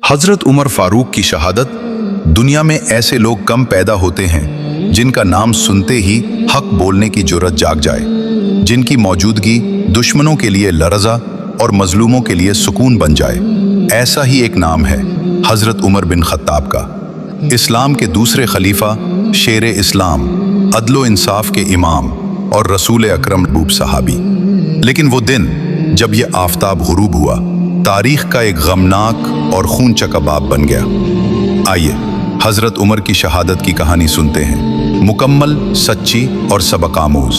हजरत उमर फारूक की शहादत। दुनिया में ऐसे लोग कम पैदा होते हैं जिनका नाम सुनते ही हक बोलने की जुर्रत जाग जाए, जिनकी मौजूदगी दुश्मनों के लिए लरज़ा और मजलूमों के लिए सुकून बन जाए। ऐसा ही एक नाम है हजरत उमर बिन खत्ताब का। इस्लाम के दूसरे खलीफा, शेर इस्लाम, अदलो इंसाफ के इमाम और रसूल अकरम महबूब सहाबी। लेकिन वो दिन जब ये आफताब गुरूब हुआ, तारीख का एक गमनाक और खून चका बाब बन गया। आइए हजरत उमर की शहादत की कहानी सुनते हैं, मुकम्मल, सच्ची और सबक आमूज।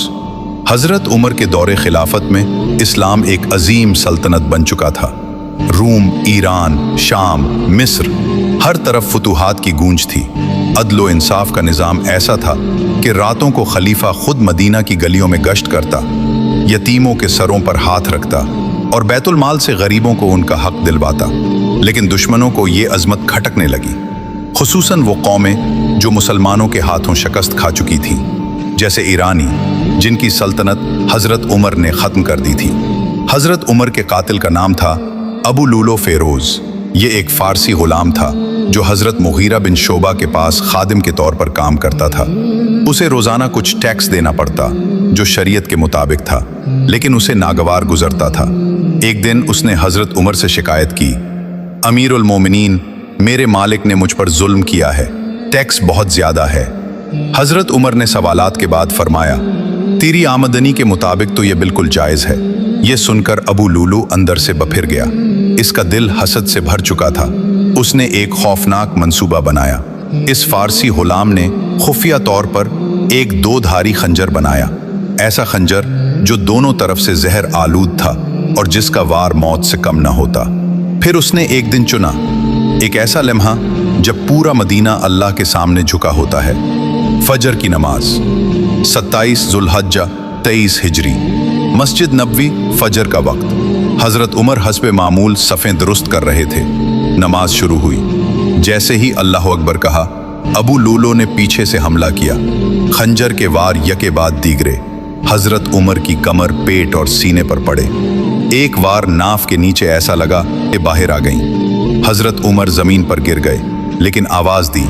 हजरत उमर के दौरे खिलाफत में इस्लाम एक अजीम सल्तनत बन चुका था। रूम, ईरान, शाम, मिस्र, हर तरफ फतूहात की गूंज थी। अदलो इंसाफ का निज़ाम ऐसा था कि रातों को खलीफा खुद मदीना की गलियों में गश्त करता, यतीमों के सरों पर हाथ रखता और बैतुल माल से गरीबों को उनका हक दिलवाता। लेकिन दुश्मनों को ये अजमत खटकने लगी, खुसूसन वो कौमें जो मुसलमानों के हाथों शिकस्त खा चुकी थीं, जैसे ईरानी, जिनकी सल्तनत हजरत उमर ने ख़त्म कर दी थी। हजरत उमर के कातिल का नाम था अबू लूलो फेरोज। ये एक फ़ारसी गुलाम था जो हजरत मुगीरा बिन शोबा के पास खादिम के तौर पर काम करता था। उसे रोज़ाना कुछ टैक्स देना पड़ता जो शरीयत के मुताबिक था, लेकिन उसे नागवार गुजरता था। एक दिन उसने हजरत उमर से शिकायत की, अमीरुल मोमिनीन, मेरे मालिक ने मुझ पर जुल्म किया है, टैक्स बहुत ज्यादा है। हजरत उमर ने सवालात के बाद फरमाया, तेरी आमदनी के मुताबिक तो यह बिल्कुल जायज़ है। यह सुनकर अबू लूलू अंदर से बफिर गया। इसका दिल हसद से भर चुका था। उसने एक खौफनाक मंसूबा बनाया। इस फारसी गुलाम ने खुफिया तौर पर एक दोधारी खंजर बनाया, ऐसा खंजर जो दोनों तरफ से जहर आलूद था और जिसका वार मौत से कम न होता। फिर उसने एक दिन चुना, एक ऐसा लम्हा जब पूरा मदीना अल्लाह के सामने झुका होता है। फजर की नमाज, 27 जुल्हज्जा 23 हिजरी, मस्जिद नबवी, फजर का वक्त। हजरत उमर हस्बे मामूल सफ़ें दुरुस्त कर रहे थे। नमाज शुरू हुई। जैसे ही अल्लाह अकबर कहा, अबू लूलो ने पीछे से हमला किया। खंजर के वार यके बाद दीगरे हजरत उमर की कमर, पेट और सीने पर पड़े। एक वार नाफ के नीचे ऐसा लगा कि बाहर आ गईं। हजरत उमर जमीन पर गिर गए, लेकिन आवाज दी,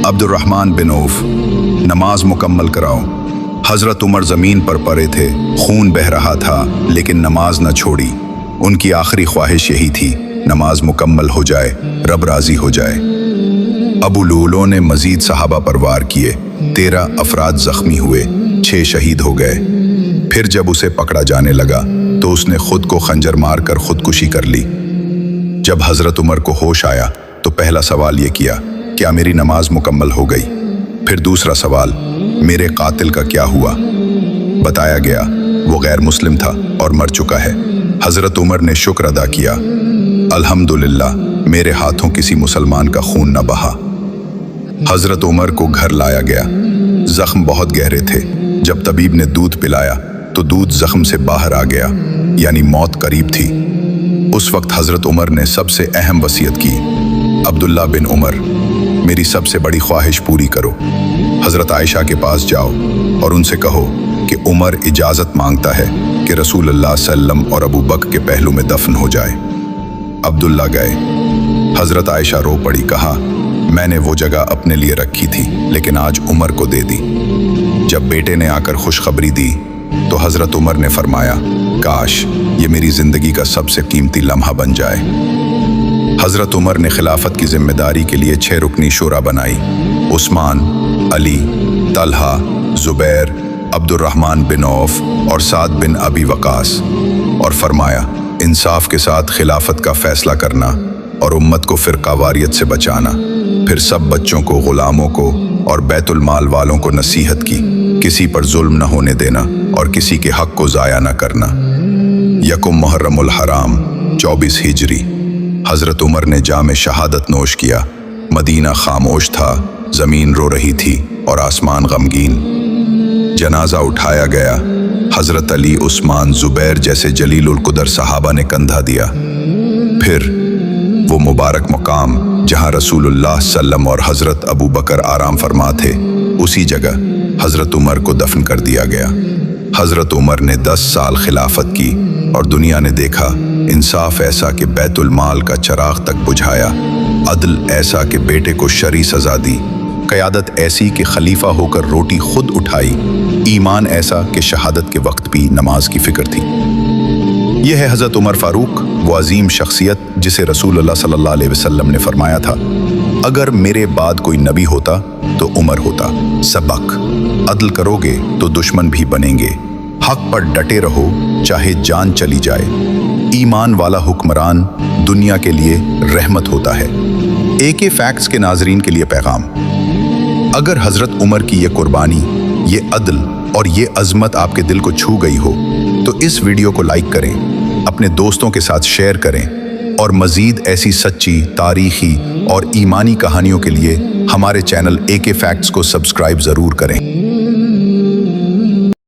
अब्दुर्रहमान बिन औफ, नमाज मुकम्मल कराओ। हजरत उमर जमीन पर पड़े थे, खून बह रहा था, लेकिन नमाज न छोड़ी। उनकी आखिरी ख्वाहिश यही थी, नमाज मुकम्मल हो जाए, रब राजी हो जाए। अबू लूलो ने मजीद सहाबा पर वार किए। 13 अफराद जख्मी हुए, 6 शहीद हो गए। फिर जब उसे पकड़ा जाने लगा तो उसने खुद को खंजर मारकर खुदकुशी कर ली। जब हजरत उमर को होश आया तो पहला सवाल ये किया, क्या मेरी नमाज मुकम्मल हो गई? फिर दूसरा सवाल, मेरे कातिल का क्या हुआ? बताया गया वो गैर मुस्लिम था और मर चुका है। हजरत उमर ने शुक्र अदा किया, अल्हम्दुलिल्लाह, मेरे हाथों किसी मुसलमान का खून न बहा। हजरत उमर को घर लाया गया। जख्म बहुत गहरे थे। जब तबीब ने दूध पिलाया तो दूध जख्म से बाहर आ गया, यानी मौत करीब थी। उस वक्त हजरत उमर ने सबसे अहम वसीयत की, अब्दुल्ला बिन उमर, मेरी सबसे बड़ी ख्वाहिश पूरी करो। हजरत आयशा के पास जाओ और उनसे कहो कि उमर इजाज़त मांगता है कि रसूलुल्लाह सल्लम और अबू बकर के पहलू में दफन हो जाए। अब्दुल्ला गए। हजरत आयशा रो पड़ी, कहा, मैंने वो जगह अपने लिए रखी थी, लेकिन आज उमर को दे दी। जब बेटे ने आकर खुशखबरी दी तो हजरत उमर ने फरमाया, काश ये मेरी जिंदगी का सबसे कीमती लम्हा बन जाए। हजरत उमर ने खिलाफत की जिम्मेदारी के लिए 6 रुकनी शूरा बनाई, Usman, Ali, Talha, Zubair, Abdurrahman bin Auf और साद बिन अबी वकास, और फरमाया, इंसाफ के साथ खिलाफत का फैसला करना और उम्मत को फिरका वारियत से बचाना। फिर सब बच्चों को, गुलामों को और बैतुल माल वालों को नसीहत की, किसी पर जुल्म न होने देना और किसी के हक को ज़ाया न करना। यकुम मुहर्रमुल हराम 24 हिजरी, हजरत उमर ने जाम शहादत नोश किया। मदीना खामोश था, जमीन रो रही थी और आसमान गमगीन। जनाजा उठाया गया। हजरत अली, उस्मान, जुबैर जैसे जलीलुल कुदर सहाबा ने कंधा दिया। फिर वो मुबारक मुकाम जहां रसूलुल्लाह सल्लम और हजरत अबू बकर आराम फरमा थे, उसी जगह हजरत उमर को दफन कर दिया गया। हजरत उमर ने 10 साल खिलाफत की और दुनिया ने देखा इंसाफ ऐसा कि बैतुल माल का चराग तक बुझाया। अदल ऐसा कि बेटे को शरई सजा दी, क़यादत ऐसी कि खलीफा होकर रोटी खुद उठाई, ईमान ऐसा कि शहादत के वक्त भी नमाज की फिक्र थी। यह है हज़रत उमर फारूक, वो अजीम शख्सियत जिसे रसूलुल्लाह सल्लल्लाहु अलैहि वसल्लम ने फरमाया था, अगर मेरे बाद कोई नबी होता तो उमर होता। सबक, अदल करोगे तो दुश्मन भी बनेंगे, हक पर डटे रहो चाहे जान चली जाए। ईमान वाला हुक्मरान दुनिया के लिए रहमत होता है। AK फैक्ट्स के नाजरीन के लिए पैगाम, अगर हजरत उमर की ये कुर्बानी, ये अदल और ये अजमत आपके दिल को छू गई हो तो इस वीडियो को लाइक करें, अपने दोस्तों के साथ शेयर करें और मज़ीद ऐसी सच्ची, तारीखी और ईमानी कहानियों के लिए हमारे चैनल AK फैक्ट्स को सब्सक्राइब ज़रूर करें।